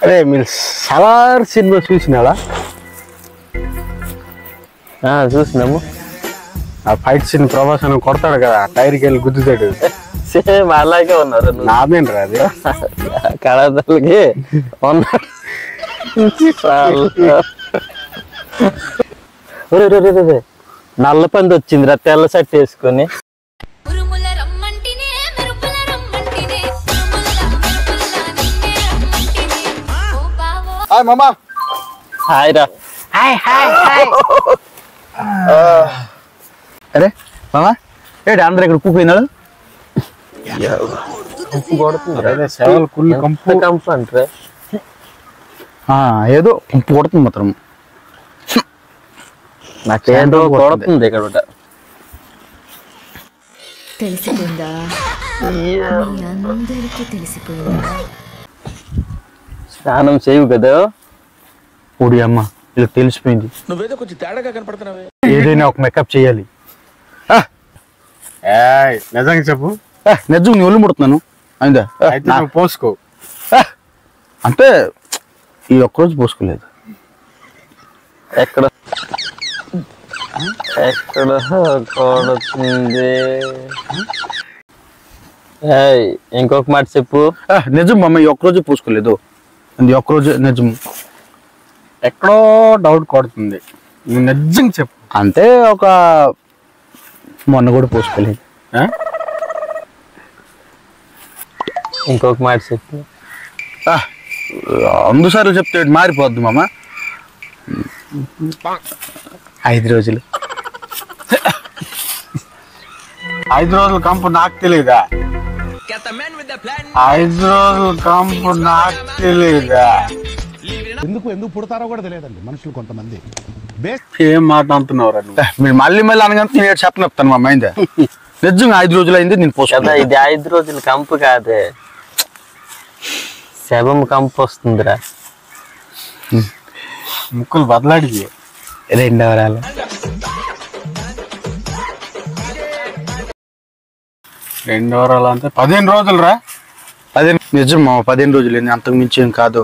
అరే మీరు సలార్ సినిమా చూసినాడా? చూసినాము. ఆ ఫైట్ సీన్ ప్రభాస్ అని కొడతాడు కదా, టైర్కి వెళ్ళి గుద్దుతాడు. సేమ్ అలాగే ఉన్నారు. నాదేంట్రా అది? కళాదలకి ఉన్నారు. నల్ల పంది వచ్చిందిరా తెల్ల షర్ట్ వేసుకొని. హాయ్ మామా. హాయ్ రా. Hi hi hi. అరే మామా ఏంటి అందరు ఇక్కడ ఉప్పు పోయినాడు? ఉప్పు కొడుతుంది కంపు అంటే ఏదో ఉప్పు కొడుతుంది మాత్రం. నాకేంటో కొడుతుంది ఇక్కడ. తెలిసిపోయిందా? అందరికీ తెలిసిపోయిందా? స్నానం చేయవు కదా. ఓడి అమ్మ ఇలా తెలిసిపోయింది. నువ్వేదో కొంచెం తేడాగా కనపడుతున్నావే. ఏదైనా ఒక మేకప్ చేయాలి. నిజంగా చెప్పు. నిజం నీ ఒళ్ళు ముడుతున్నాను అయిందా? పోసుకో అంటే ఈ ఒక్కరోజు పోసుకోలేదు. ఎక్కడ ఎక్కడ కొడుతుంది? ఇంకొక మాట చెప్పు. నిజం అమ్మ, ఈ ఒక్కరోజు పోసుకోలేదు. ఈ ఒక్కరోజు నిజం. ఎక్కడో డౌట్ కొడుతుంది. నిజం చెప్పు. అంటే ఒక మొన్న కూడా పోసుకోలేదు. ఇంకొక మాట చెప్పు. 100 సార్లు చెప్తే మారిపోద్దు మామ. 5 రోజులు. 5 రోజుల కంపు నాకు తెలియదా? 5 రోజుల కంపు నాకు తెలియదా? ఎందుకు పుడతారో కూడా తెలియదండి మనుషులు కొంతమంది. ఏం మాట అంటున్నావు? మీరు మళ్ళీ అనగానే నేను చెప్పనొస్తాను మా మైండ్. నిజంగా 5 రోజులు అయింది నేను పోస్తా. ఇది 5 రోజుల కంపు కాదే, శవం కంపు వస్తుందిరా. ముక్కులు బదలాడి 2 వారాలు. 2 వారాలు అంటే 15 రోజులు రా. 15 నిజం 15 రోజులు అంతకు మించి ఏం కాదు.